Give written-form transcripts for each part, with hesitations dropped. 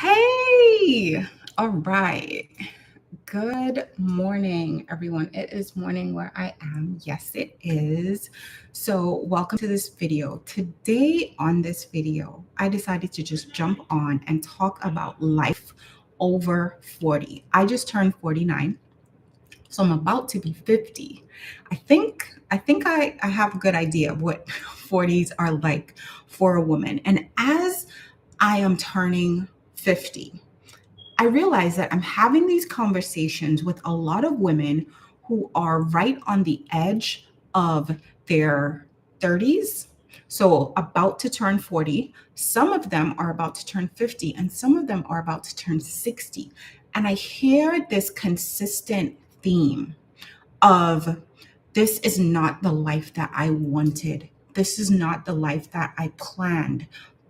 Hey, all right. Good morning, everyone. It is morning where I am. Yes, it is. So, welcome to this video. Today, on this video, I decided to just jump on and talk about life over 40. I just turned 49, so I'm about to be 50. I think I have a good idea of what 40s are like for a woman. And as I am turning 50, I realize that I'm having these conversations with a lot of women who are right on the edge of their 30s. So, about to turn 40. Some of them are about to turn 50, and some of them are about to turn 60. And I hear this consistent theme of this is not the life that I wanted. This is not the life that I planned.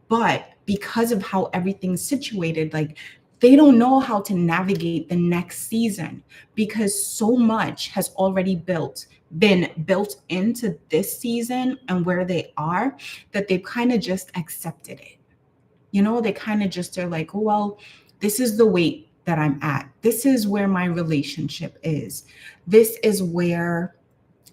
But because of how everything's situated, like they don't know how to navigate the next season because so much has already been built into this season and where they are that they've kind of just accepted it. They kind of just are like, oh, well, this is the weight that I'm at. This is where my relationship is. This is where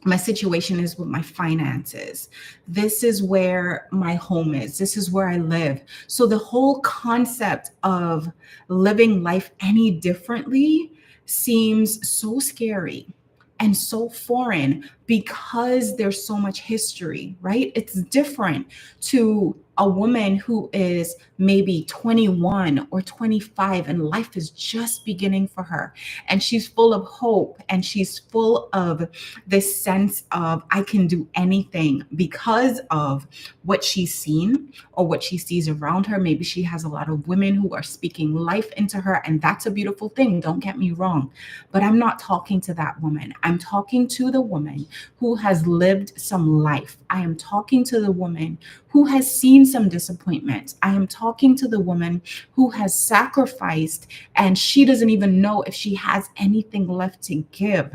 my situation is with my finances. This is where my home is. This is where I live. So the whole concept of living life any differently seems so scary and so foreign because there's so much history, right? It's different to a woman who is maybe 21 or 25 and life is just beginning for her and she's full of hope and she's full of this sense of I can do anything because of what she's seen or what she sees around her. Maybe she has a lot of women who are speaking life into her, and that's a beautiful thing. Don't get me wrong. But I'm not talking to that woman. I'm talking to the woman who has lived some life. I am talking to the woman who has seen some disappointment. I am talking to the woman who has sacrificed and she doesn't even know if she has anything left to give.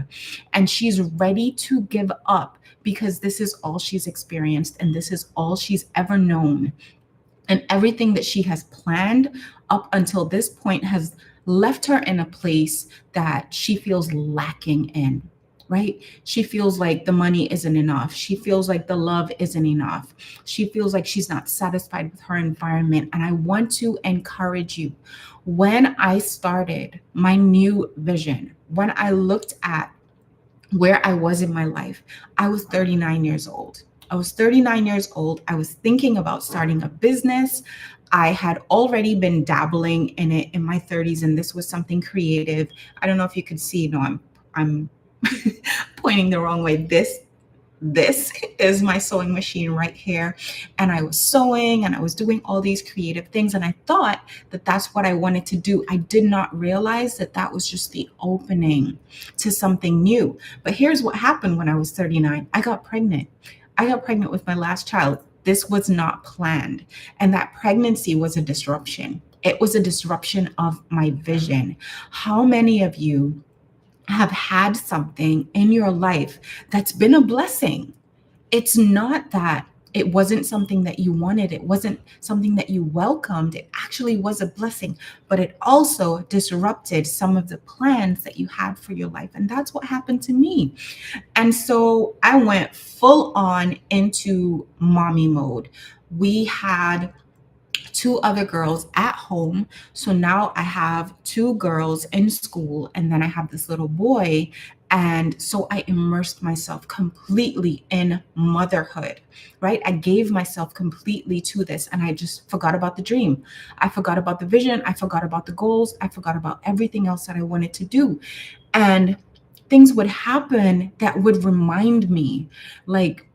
And she's ready to give up because this is all she's experienced and this is all she's ever known. And everything that she has planned up until this point has left her in a place that she feels lacking in. Right? She feels like the money isn't enough. She feels like the love isn't enough. She feels like she's not satisfied with her environment. And I want to encourage you. When I started my new vision, when I looked at where I was in my life, I was 39 years old. I was 39 years old. I was thinking about starting a business. I had already been dabbling in it in my 30s, and this was something creative. I don't know if you could see. No, I'm pointing the wrong way. This is my sewing machine right here. And I was sewing and I was doing all these creative things. And I thought that that's what I wanted to do. I did not realize that that was just the opening to something new. But here's what happened when I was 39. I got pregnant. I got pregnant with my last child. This was not planned. And that pregnancy was a disruption. It was a disruption of my vision. How many of you have had something in your life that's been a blessing? It's not that it wasn't something that you wanted, it wasn't something that you welcomed. It actually was a blessing, but it also disrupted some of the plans that you had for your life. And that's what happened to me. And so I went full on into mommy mode. We had two other girls at home. So now I have two girls in school, and then I have this little boy. And so I immersed myself completely in motherhood, right? I gave myself completely to this, and I just forgot about the dream. I forgot about the vision. I forgot about the goals. I forgot about everything else that I wanted to do. And things would happen that would remind me, like,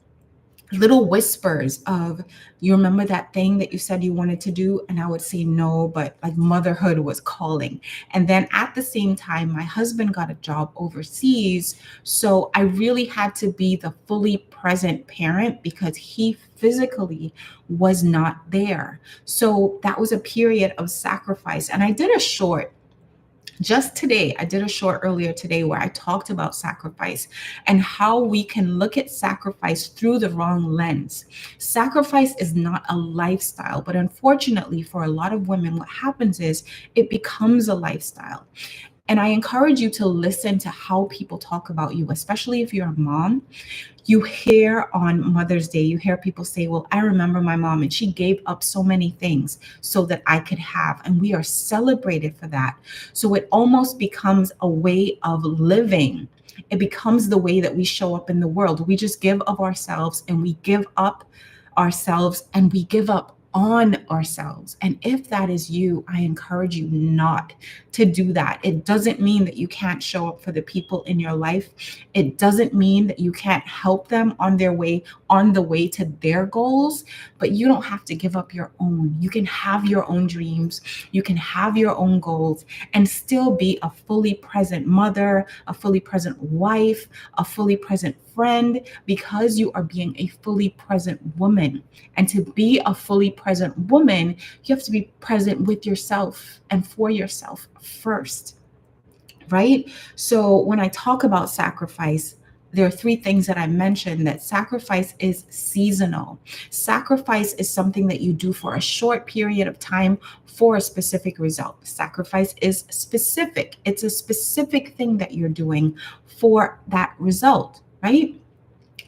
little whispers of, you remember that thing that you said you wanted to do? And I would say no, but like motherhood was calling. And then at the same time, my husband got a job overseas. So I really had to be the fully present parent because he physically was not there. So that was a period of sacrifice. And I did a short Just today, I did a short earlier today where I talked about sacrifice and how we can look at sacrifice through the wrong lens. Sacrifice is not a lifestyle, but unfortunately, for a lot of women, what happens is it becomes a lifestyle. And I encourage you to listen to how people talk about you, especially if you're a mom. You hear on Mother's Day, you hear people say, well, I remember my mom and she gave up so many things so that I could have. And we are celebrated for that. So it almost becomes a way of living. It becomes the way that we show up in the world. We just give of ourselves and we give up ourselves and we give up on ourselves. And if that is you, I encourage you not to do that. It doesn't mean that you can't show up for the people in your life. It doesn't mean that you can't help them on their way, on the way to their goals, but you don't have to give up your own. You can have your own dreams, you can have your own goals, and still be a fully present mother, a fully present wife, a fully present friend, because you are being a fully present woman. And to be a fully present woman, you have to be present with yourself and for yourself first, right? So when I talk about sacrifice, there are three things that I mentioned. That sacrifice is seasonal. Sacrifice is something that you do for a short period of time for a specific result. Sacrifice is specific. It's a specific thing that you're doing for that result, right?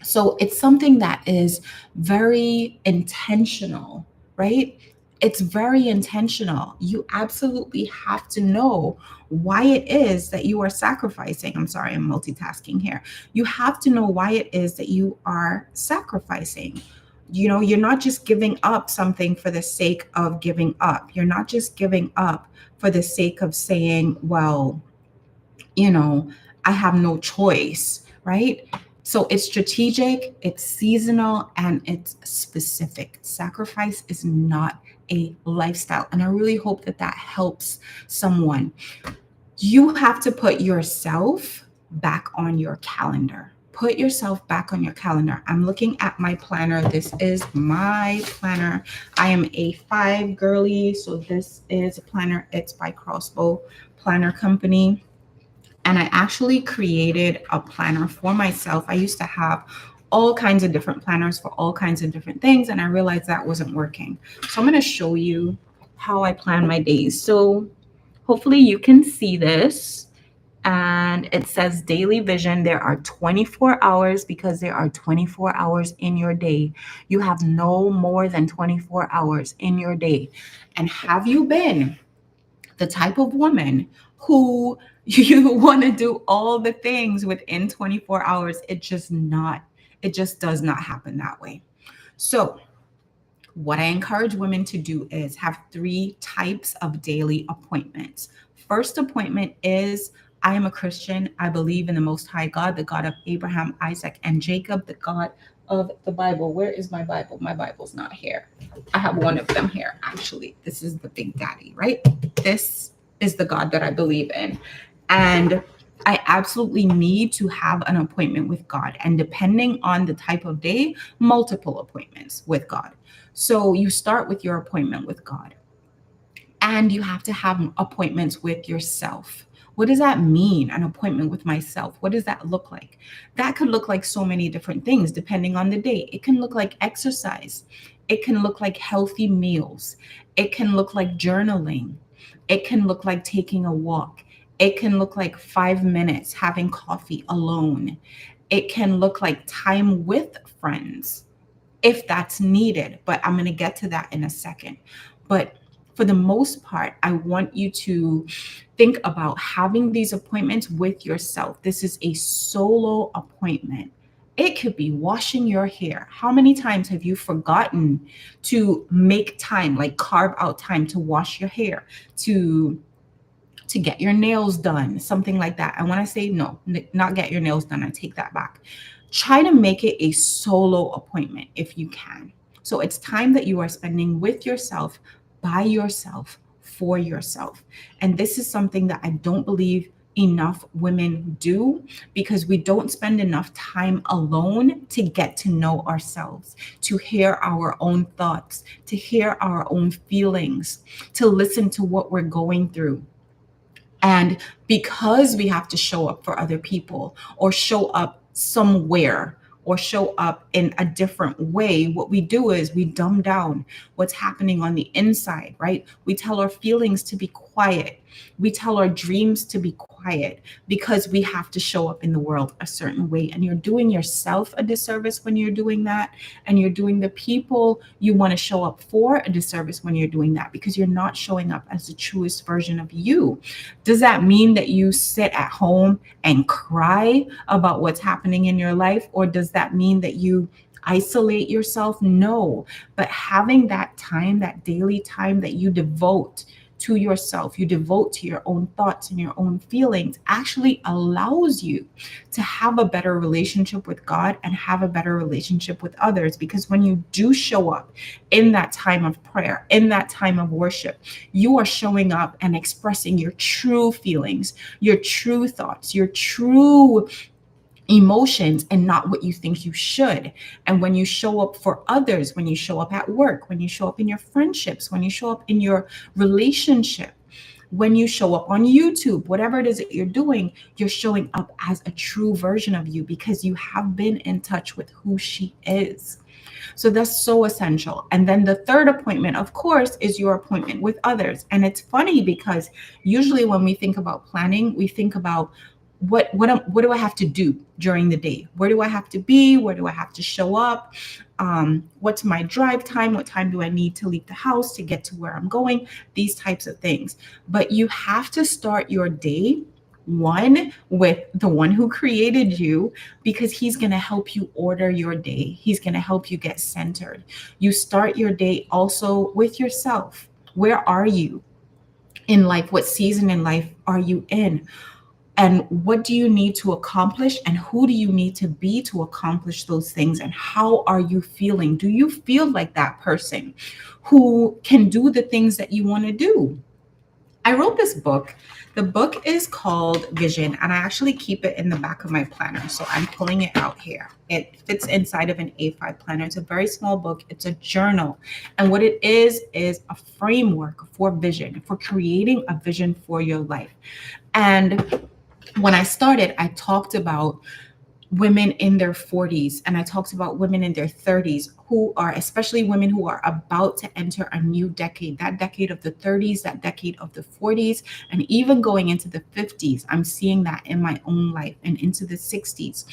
So it's something that is very intentional, right? It's very intentional. You absolutely have to know why it is that you are sacrificing. I'm sorry, I'm multitasking here. You have to know why it is that you are sacrificing. You know, you're not just giving up something for the sake of giving up. You're not just giving up for the sake of saying, well, you know, I have no choice, right? So it's strategic, it's seasonal, and it's specific. Sacrifice is not a lifestyle. And I really hope that that helps someone. You have to put yourself back on your calendar. Put yourself back on your calendar. I'm looking at my planner. This is my planner. I am a 5 girly. So this is a planner. It's by Crossbow Planner Company. And I actually created a planner for myself. I used to have all kinds of different planners for all kinds of different things, and I realized that wasn't working. So I'm going to show you how I plan my days. So hopefully you can see this. And it says daily vision. There are 24 hours because there are 24 hours in your day. You have no more than 24 hours in your day. And have you been the type of woman who you want to do all the things within 24 hours? It just does not happen that way. So what I encourage women to do is have 3 types of daily appointments. First appointment is, I am a Christian. I believe in the Most High God, the God of Abraham, Isaac, and Jacob, the God of the Bible. Where is my Bible? My Bible's not here. I have one of them here, actually. This is the Big Daddy, right? This is the God that I believe in. And I absolutely need to have an appointment with God. And depending on the type of day, multiple appointments with God. So you start with your appointment with God, and you have to have appointments with yourself. What does that mean? An appointment with myself. What does that look like? That could look like so many different things depending on the day. It can look like exercise. It can look like healthy meals. It can look like journaling. It can look like taking a walk. It can look like 5 minutes having coffee alone. It can look like time with friends if that's needed. But I'm going to get to that in a second. But for the most part, I want you to think about having these appointments with yourself. This is a solo appointment. It could be washing your hair. How many times have you forgotten to make time, like carve out time to wash your hair, to get your nails done, something like that? I want to say no, not get your nails done. I take that back. Try to make it a solo appointment if you can. So it's time that you are spending with yourself, by yourself, for yourself. And this is something that I don't believe enough women do, because we don't spend enough time alone to get to know ourselves, to hear our own thoughts, to hear our own feelings, to listen to what we're going through. And because we have to show up for other people or show up somewhere or show up in a different way, what we do is we dumb down what's happening on the inside, right? We tell our feelings to be quiet. We tell our dreams to be quiet because we have to show up in the world a certain way. And you're doing yourself a disservice when you're doing that. And you're doing the people you want to show up for a disservice when you're doing that because you're not showing up as the truest version of you. Does that mean that you sit at home and cry about what's happening in your life? Or does that mean that you isolate yourself? No. But having that time, that daily time that you devote to yourself, you devote to your own thoughts and your own feelings, actually allows you to have a better relationship with God and have a better relationship with others. Because when you do show up in that time of prayer, in that time of worship, you are showing up and expressing your true feelings, your true thoughts, your true emotions, and not what you think you should. And when you show up for others, when you show up at work, when you show up in your friendships, when you show up in your relationship, when you show up on YouTube, whatever it is that you're doing, you're showing up as a true version of you because you have been in touch with who she is. So that's so essential. And then the third appointment, of course, is your appointment with others. And it's funny because usually when we think about planning, we think about what do I have to do during the day? Where do I have to be? Where do I have to show up? What's my drive time? What time do I need to leave the house to get to where I'm going? These types of things. But you have to start your day one with the one who created you because he's going to help you order your day. He's going to help you get centered. You start your day also with yourself. Where are you in life? What season in life are you in? And what do you need to accomplish? And who do you need to be to accomplish those things? And how are you feeling? Do you feel like that person who can do the things that you want to do? I wrote this book. The book is called Vision, and I actually keep it in the back of my planner. So I'm pulling it out here. It fits inside of an A5 planner. It's a very small book. It's a journal. And what it is a framework for vision, for creating a vision for your life. And when I started, I talked about women in their 40s and I talked about women in their 30s who are, especially women who are about to enter a new decade, that decade of the 30s, that decade of the 40s, and even going into the 50s. I'm seeing that in my own life and into the 60s.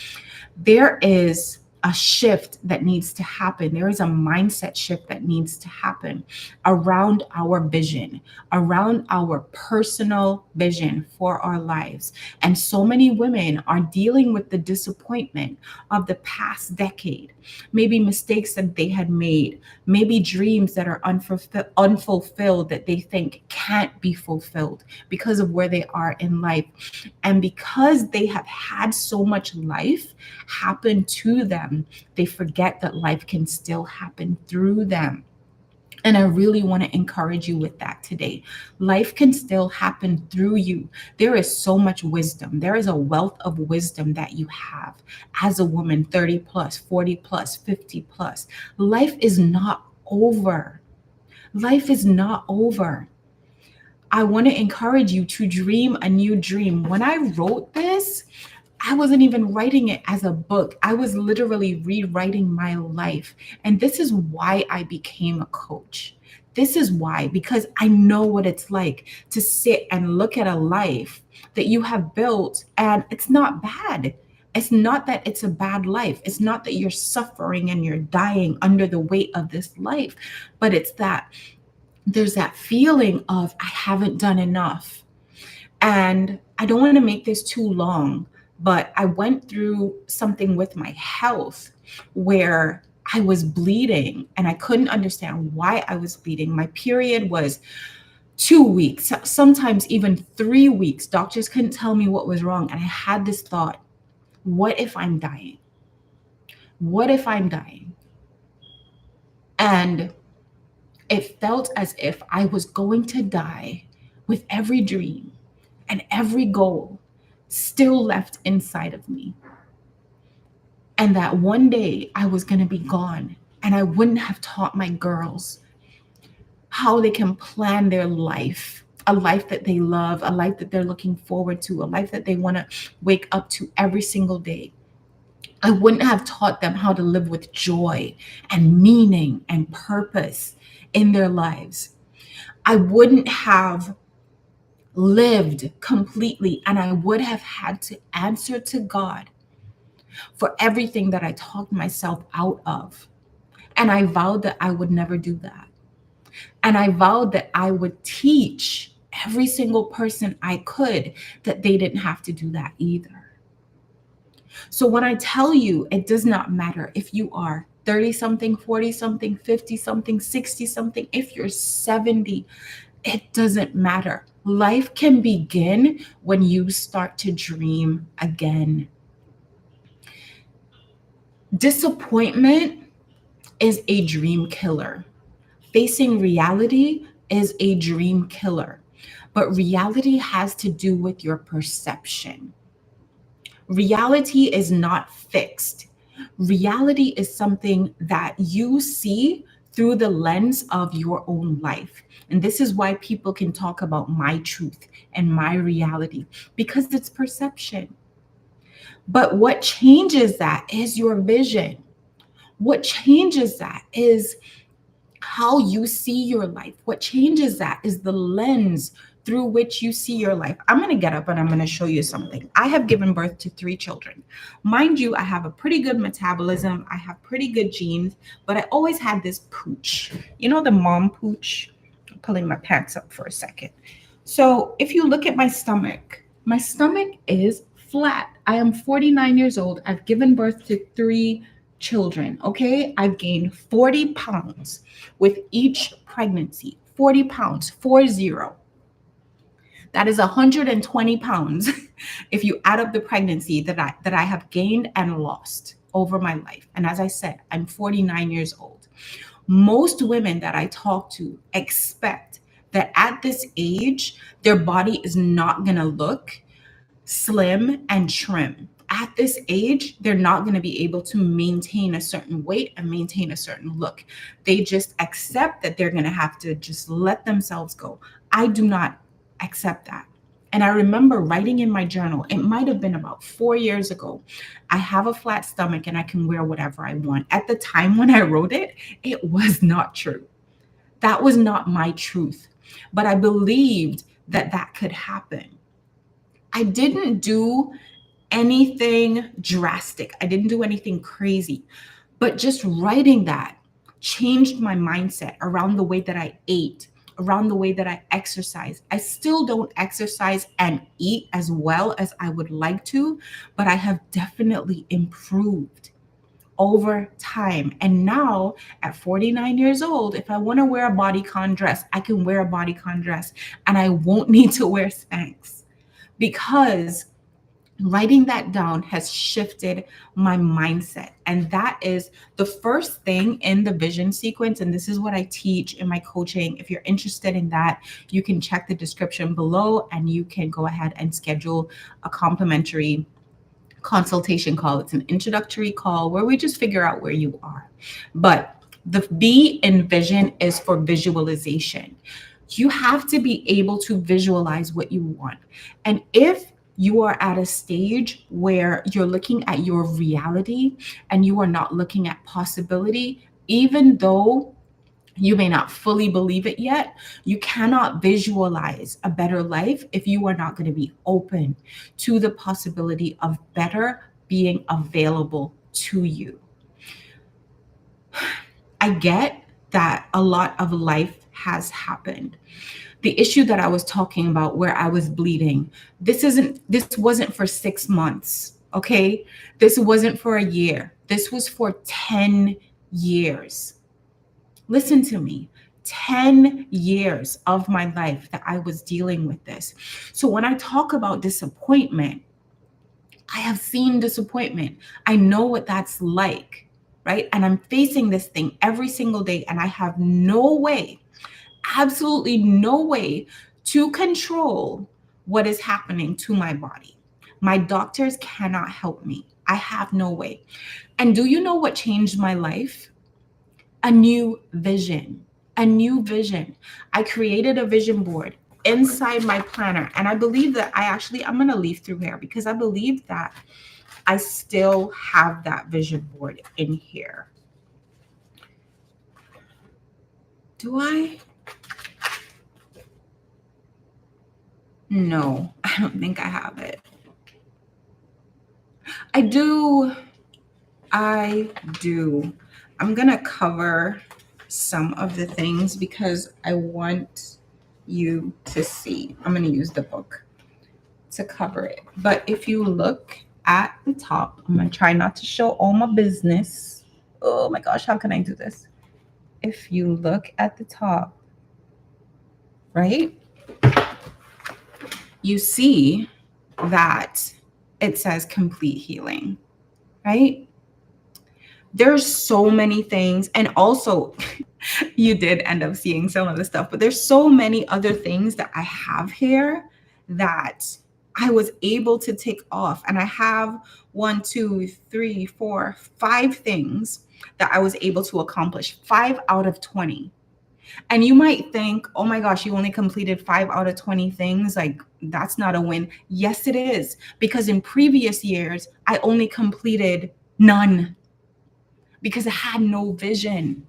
There is a shift that needs to happen. There is a mindset shift that needs to happen around our vision, around our personal vision for our lives. And so many women are dealing with the disappointment of the past decade, maybe mistakes that they had made, maybe dreams that are unfulfilled that they think can't be fulfilled because of where they are in life. And because they have had so much life happen to them, they forget that life can still happen through them. And I really want to encourage you with that today. Life can still happen through you. There is so much wisdom. There is a wealth of wisdom that you have as a woman, 30 plus, 40 plus, 50 plus. Life is not over. Life is not over. I want to encourage you to dream a new dream. When I wrote this, I wasn't even writing it as a book. I was literally rewriting my life. And this is why I became a coach. This is why, because I know what it's like to sit and look at a life that you have built and it's not bad. It's not that it's a bad life. It's not that you're suffering and you're dying under the weight of this life, but it's that there's that feeling of I haven't done enough. And I don't want to make this too long, but I went through something with my health where I was bleeding and I couldn't understand why I was bleeding. My period was 2 weeks, sometimes even 3 weeks. Doctors couldn't tell me what was wrong. And I had this thought, what if I'm dying? What if I'm dying? And it felt as if I was going to die with every dream and every goal still left inside of me. And that one day I was going to be gone and I wouldn't have taught my girls how they can plan their life a life that they love, a life that they're looking forward to, a life that they want to wake up to every single day. I wouldn't have taught them how to live with joy and meaning and purpose in their lives. I wouldn't have lived completely, and I would have had to answer to God for everything that I talked myself out of. And I vowed that I would never do that. And I vowed that I would teach every single person I could that they didn't have to do that either. So when I tell you, it does not matter if you are 30 something, 40 something, 50 something, 60 something, if you're 70, it doesn't matter. Life can begin when you start to dream again. Disappointment is a dream killer. Facing reality is a dream killer. But reality has to do with your perception. Reality is not fixed. Reality is something that you see through the lens of your own life. And this is why people can talk about my truth and my reality, because it's perception. But what changes that is your vision. What changes that is how you see your life. What changes that is the lens through which you see your life. I'm going to get up and I'm going to show you something. I have given birth to 3 children. Mind you, I have a pretty good metabolism. I have pretty good genes, but I always had this pooch. You know, the mom pooch? I'm pulling my pants up for a second. So if you look at my stomach is flat. I am 49 years old. I've given birth to 3 children. Okay. I've gained 40 pounds with each pregnancy. 40 pounds, 40. That is 120 pounds if you add up the pregnancy that I have gained and lost over my life. And as I said, I'm 49 years old. Most women that I talk to expect that at this age, their body is not going to look slim and trim. At this age, they're not going to be able to maintain a certain weight and maintain a certain look. They just accept that they're going to have to just let themselves go. I do not accept that. And I remember writing in my journal, it might have been about 4 years ago, I have a flat stomach and I can wear whatever I want. At the time when I wrote it, it was not true. That was not my truth. But I believed that that could happen. I didn't do anything drastic. I didn't do anything crazy. But just writing that changed my mindset around the way that I ate, around the way that I exercise. I still don't exercise and eat as well as I would like to, but I have definitely improved over time. And now at 49 years old, if I want to wear a bodycon dress, I can wear a bodycon dress and I won't need to wear Spanx, because writing that down has shifted my mindset. And that is the first thing in the vision sequence. And this is what I teach in my coaching. If you're interested in that, you can check the description below and you can go ahead and schedule a complimentary consultation call. It's an introductory call where we just figure out where you are. But the V in vision is for visualization. You have to be able to visualize what you want. And if you are at a stage where you're looking at your reality and you are not looking at possibility, even though you may not fully believe it yet, you cannot visualize a better life if you are not going to be open to the possibility of better being available to you. I get that a lot of life has happened. The issue that I was talking about where I was bleeding, this wasn't for 6 months, okay? This wasn't for a year. This was for 10 years. Listen to me. 10 years of my life that I was dealing with this. So when I talk about disappointment, I have seen disappointment. I know what that's like, right? And I'm facing this thing every single day, and I have no way, absolutely no way to control what is happening to my body. My doctors cannot help me. I have no way. And do you know what changed my life? A new vision. A new vision. I created a vision board. inside my planner. And I believe that I'm going to leaf through here because I believe that I still have that vision board in here. Do I? No, I don't think I have it. I do. I'm going to cover some of the things because I want you to see. I'm going to use the book to cover it. But if you look at the top, I'm going to try not to show all my business. Oh my gosh, how can I do this? If you look at the top, right, you see that it says complete healing, right? There's so many things. And also, you did end up seeing some of the stuff, but there's so many other things that I have here that I was able to take off. And I have 1, 2, 3, 4, 5 things that I was able to accomplish, 5 out of 20. And you might think, oh my gosh, you only completed 5 out of 20 things. Like, that's not a win. Yes, it is. Because in previous years, I only completed none because I had no vision.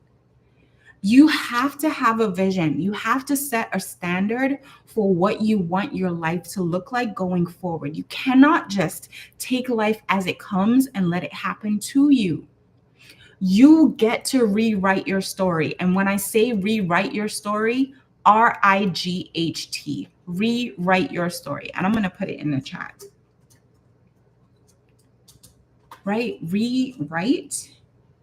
You have to have a vision. You have to set a standard for what you want your life to look like going forward. You cannot just take life as it comes and let it happen to you. You get to rewrite your story. And when I say rewrite your story, RIGHT, rewrite your story. And I'm going to put it in the chat. Right? Rewrite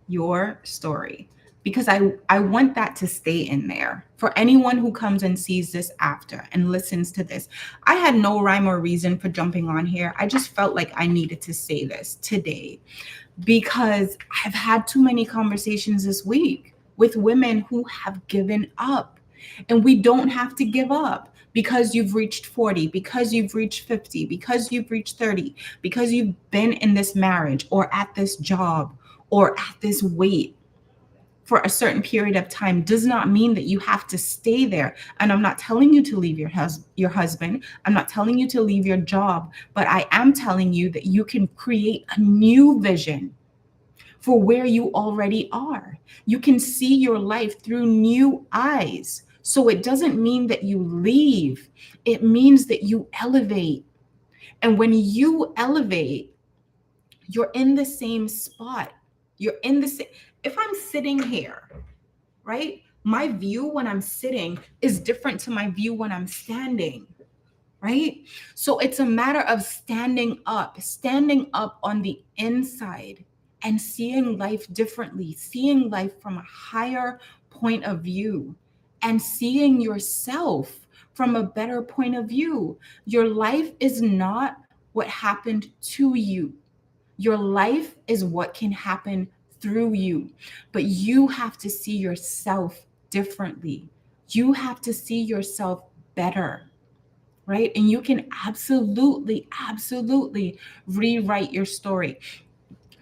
your story. Because I want that to stay in there for anyone who comes and sees this after and listens to this. I had no rhyme or reason for jumping on here. I just felt like I needed to say this today because I've had too many conversations this week with women who have given up. And we don't have to give up because you've reached 40, because you've reached 50, because you've reached 30, because you've been in this marriage or at this job or at this weight for a certain period of time does not mean that you have to stay there. And I'm not telling you to leave your husband. I'm not telling you to leave your job, but I am telling you that you can create a new vision for where you already are. You can see your life through new eyes. So it doesn't mean that you leave. It means that you elevate. And when you elevate, you're in the same spot. You're in the same. If I'm sitting here, right, my view when I'm sitting is different to my view when I'm standing, right? So it's a matter of standing up on the inside and seeing life differently, seeing life from a higher point of view and seeing yourself from a better point of view. Your life is not what happened to you. Your life is what can happen through you, but you have to see yourself differently. You have to see yourself better, right? And you can absolutely rewrite your story.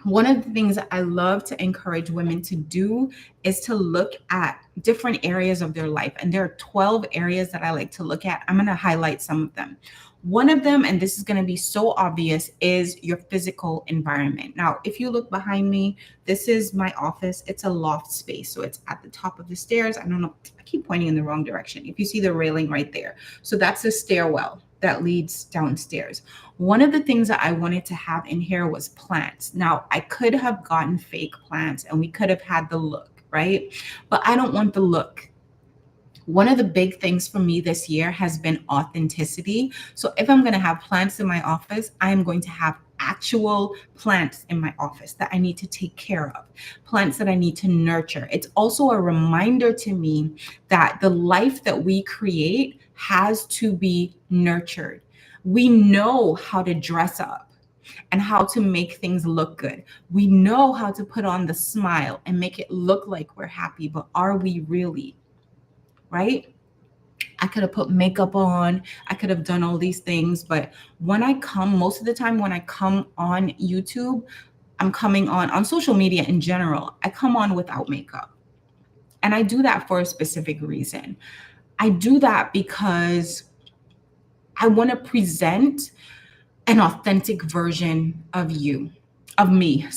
One of the things that I love to encourage women to do is to look at different areas of their life. And there are 12 areas that I like to look at. I'm going to highlight some of them. One of them, and this is going to be so obvious, is your physical environment. Now, if you look behind me, this is my office. It's a loft space. So it's at the top of the stairs. I don't know. I keep pointing in the wrong direction. If you see the railing right there. So that's a stairwell that leads downstairs. One of the things that I wanted to have in here was plants. Now, I could have gotten fake plants and we could have had the look, right? But I don't want the look. One of the big things for me this year has been authenticity. So if I'm going to have plants in my office, I'm going to have actual plants in my office that I need to take care of, plants that I need to nurture. It's also a reminder to me that the life that we create has to be nurtured. We know how to dress up and how to make things look good. We know how to put on the smile and make it look like we're happy, but are we really? Right? I could have put makeup on. I could have done all these things. But when I come, most of the time when I come on YouTube, I'm coming on social media in general, I come on without makeup. And I do that for a specific reason. I do that because I want to present an authentic version of me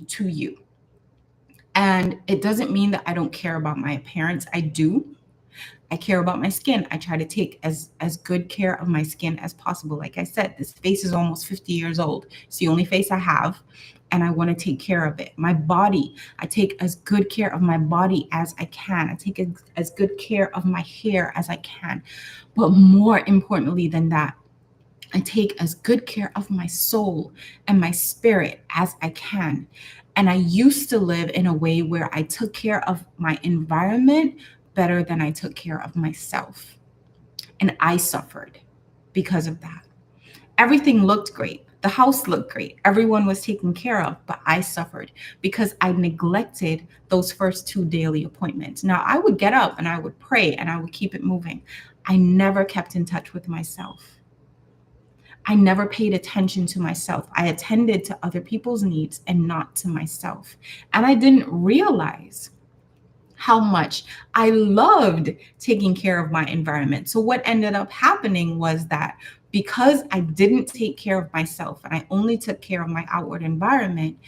to you. And it doesn't mean that I don't care about my appearance. I do. I care about my skin. I try to take as good care of my skin as possible. Like I said, this face is almost 50 years old. It's the only face I have, and I want to take care of it. My body, I take as good care of my body as I can. I take as good care of my hair as I can. But more importantly than that, I take as good care of my soul and my spirit as I can. And I used to live in a way where I took care of my environment better than I took care of myself. And I suffered because of that. Everything looked great. The house looked great. Everyone was taken care of, but I suffered because I neglected those first 2 daily appointments. Now, I would get up and I would pray and I would keep it moving. I never kept in touch with myself. I never paid attention to myself. I attended to other people's needs and not to myself. And I didn't realize how much I loved taking care of my environment. So what ended up happening was that because I didn't take care of myself and I only took care of my outward environment,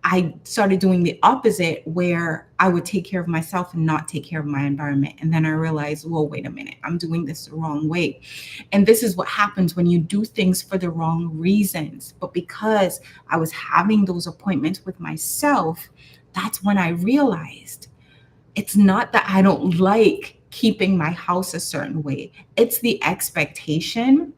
I started doing the opposite, where I would take care of myself and not take care of my environment. And then I realized, well, wait a minute, I'm doing this the wrong way. And this is what happens when you do things for the wrong reasons. But because I was having those appointments with myself, that's when I realized it's not that I don't like keeping my house a certain way. It's the expectation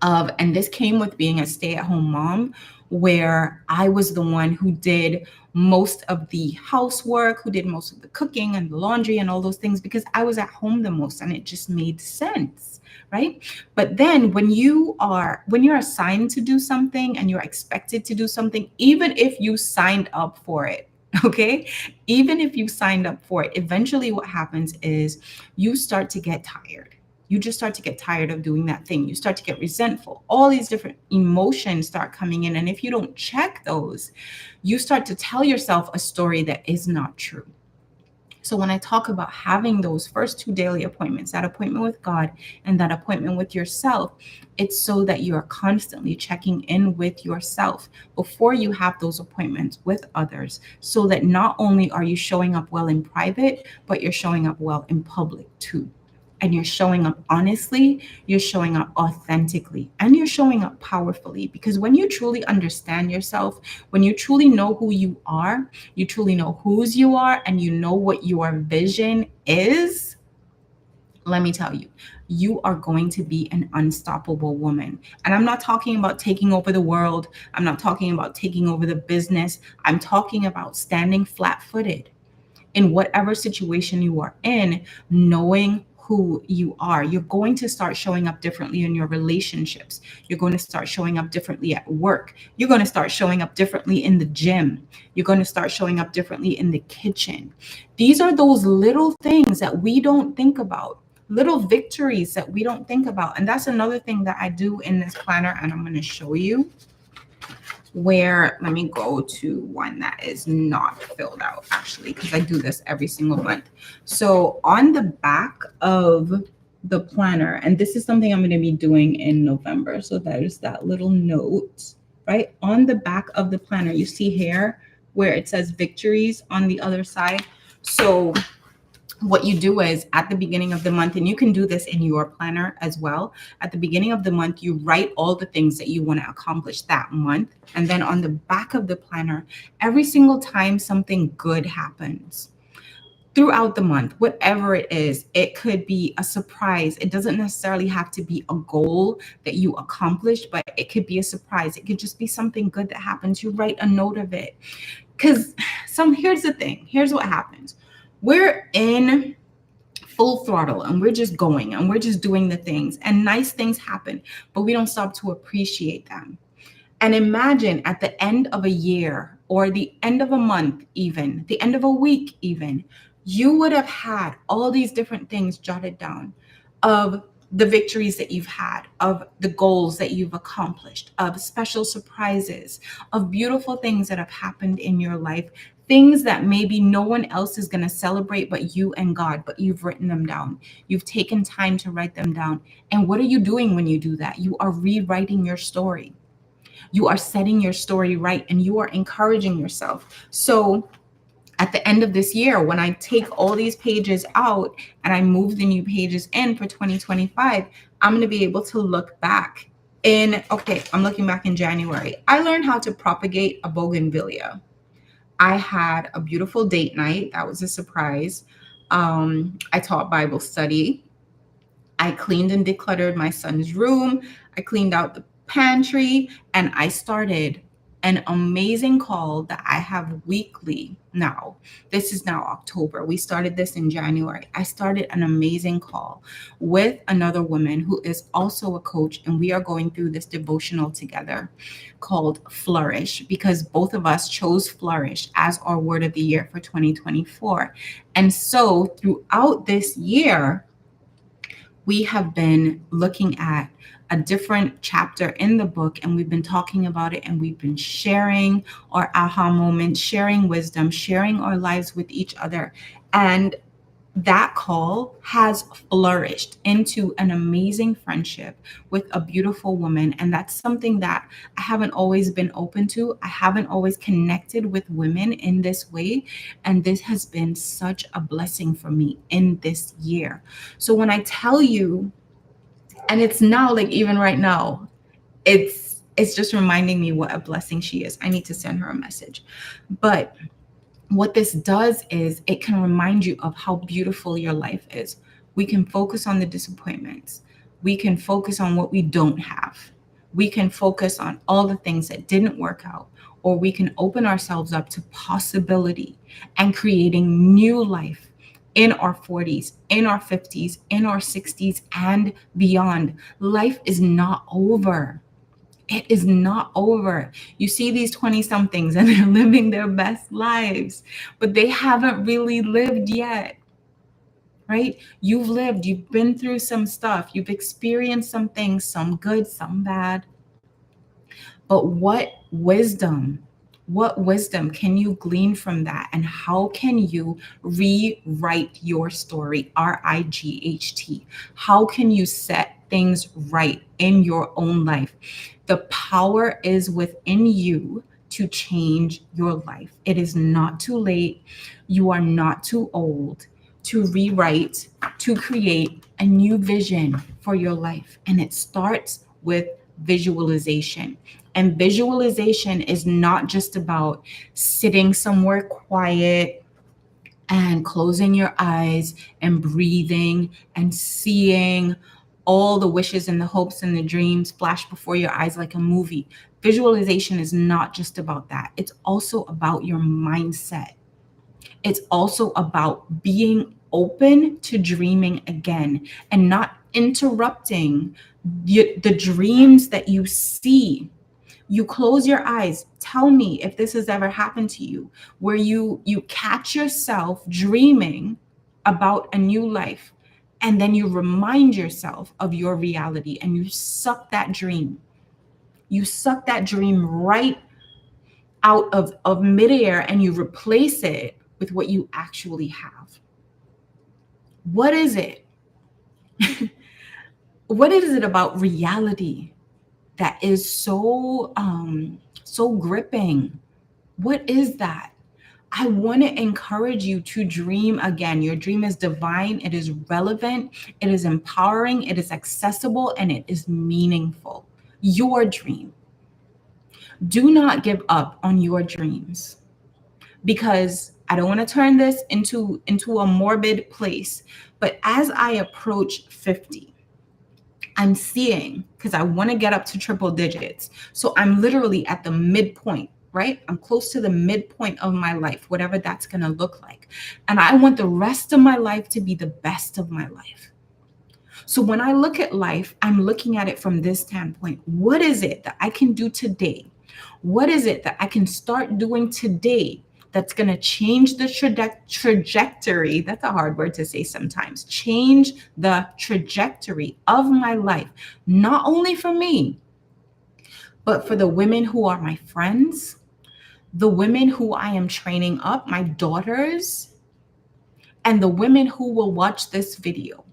of, and this came with being a stay-at-home mom, where I was the one who did most of the housework, who did most of the cooking and the laundry and all those things, because I was at home the most and it just made sense, right? But then when you're assigned to do something and you're expected to do something, even if you signed up for it, okay? Even if you signed up for it, eventually what happens is you start to get tired. You just start to get tired of doing that thing. You start to get resentful. All these different emotions start coming in. And if you don't check those, you start to tell yourself a story that is not true. So when I talk about having those first 2 daily appointments, that appointment with God and that appointment with yourself, it's so that you are constantly checking in with yourself before you have those appointments with others, so that not only are you showing up well in private, but you're showing up well in public too. And you're showing up honestly, you're showing up authentically, and you're showing up powerfully. Because when you truly understand yourself, when you truly know who you truly know whose you are, and you know what your vision is, let me tell you, you are going to be an unstoppable woman. And I'm not talking about taking over the world. I'm not talking about taking over the business. I'm talking about standing flat-footed in whatever situation you are in, knowing who you are. You're going to start showing up differently in your relationships. You're going to start showing up differently at work. You're going to start showing up differently in the gym. You're going to start showing up differently in the kitchen. These are those little things that we don't think about, little victories that we don't think about. And that's another thing that I do in this planner, and I'm going to show you. Where, let me go to one that is not filled out, actually, because I do this every single month. So on the back of the planner, and this is something I'm going to be doing in November, so there's that little note, right? On the back of the planner, you see here where it says victories on the other side. So what you do is at the beginning of the month, and you can do this in your planner as well. At the beginning of the month, you write all the things that you want to accomplish that month. And then on the back of the planner, every single time something good happens throughout the month, whatever it is, it could be a surprise. It doesn't necessarily have to be a goal that you accomplished, but it could be a surprise. It could just be something good that happens. You write a note of it. Because here's the thing. Here's what happens. We're in full throttle and we're just going and we're just doing the things, and nice things happen, but we don't stop to appreciate them. And imagine at the end of a year, or the end of a month, even the end of a week, even, you would have had all these different things jotted down of the victories that you've had, of the goals that you've accomplished, of special surprises, of beautiful things that have happened in your life, things that maybe no one else is going to celebrate but you and God, but you've written them down. You've taken time to write them down. And what are you doing when you do that? You are rewriting your story. You are setting your story right, and you are encouraging yourself. So at the end of this year, when I take all these pages out and I move the new pages in for 2025, I'm going to be able to look back I'm looking back in January. I learned how to propagate a bougainvillea. I had a beautiful date night. That was a surprise. I taught Bible study. I cleaned and decluttered my son's room. I cleaned out the pantry, and I started an amazing call that I have weekly now. This is now October. We started this in January. I started an amazing call with another woman who is also a coach, and we are going through this devotional together called Flourish, because both of us chose Flourish as our word of the year for 2024. And so throughout this year, we have been looking at a different chapter in the book, and we've been talking about it, and we've been sharing our aha moments, sharing wisdom, sharing our lives with each other. And that call has flourished into an amazing friendship with a beautiful woman. And that's something that I haven't always been open to. I haven't always connected with women in this way. And this has been such a blessing for me in this year. So when I tell you, and it's now like even right now, it's just reminding me what a blessing she is. I need to send her a message. But what this does is it can remind you of how beautiful your life is. We can focus on the disappointments. We can focus on what we don't have. We can focus on all the things that didn't work out, or we can open ourselves up to possibility and creating new life in our 40s, in our 50s, in our 60s, and beyond. Life is not over. It is not over. You see these 20 somethings and they're living their best lives, but they haven't really lived yet, right? You've lived, you've been through some stuff, you've experienced some things, some good, some bad. But what wisdom can you glean from that? And how can you rewrite your story? RIGHT. How can you set things right in your own life? The power is within you to change your life. It is not too late. You are not too old to rewrite, to create a new vision for your life. And it starts with visualization. And visualization is not just about sitting somewhere quiet and closing your eyes and breathing and seeing all the wishes and the hopes and the dreams flash before your eyes like a movie. Visualization is not just about that. It's also about your mindset. It's also about being open to dreaming again and not interrupting the dreams that you see. You close your eyes. Tell me if this has ever happened to you, where you catch yourself dreaming about a new life, and then you remind yourself of your reality and you suck that dream. You suck that dream right out of midair and you replace it with what you actually have. What is it? What is it about reality that is so gripping? What is that? I want to encourage you to dream again. Your dream is divine, it is relevant, it is empowering, it is accessible, and it is meaningful. Your dream. Do not give up on your dreams, because I don't want to turn this into a morbid place, but as I approach 50, I'm seeing, because I want to get up to triple digits. So I'm literally at the midpoint, right? I'm close to the midpoint of my life, whatever that's going to look like. And I want the rest of my life to be the best of my life. So when I look at life, I'm looking at it from this standpoint. What is it that I can do today? What is it that I can start doing today that's going to change the trajectory? That's a hard word to say sometimes. Change the trajectory of my life, not only for me, but for the women who are my friends, The women who I am training up, my daughters, and the women who will watch this video,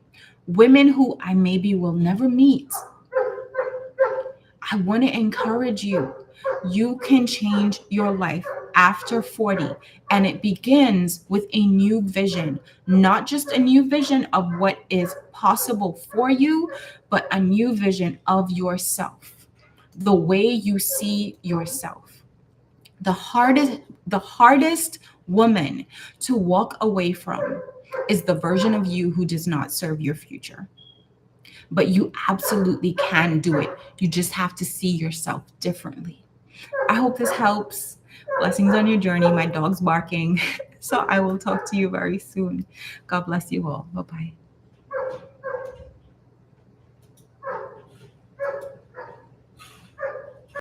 women who I maybe will never meet, I want to encourage you. You can change your life after 40, and it begins with a new vision, not just a new vision of what is possible for you, but a new vision of yourself, the way you see yourself. The hardest, the hardest woman to walk away from is the version of you who does not serve your future. But you absolutely can do it. You just have to see yourself differently. I hope this helps. Blessings on your journey. My dog's barking. So I will talk to you very soon. God bless you all. Bye bye.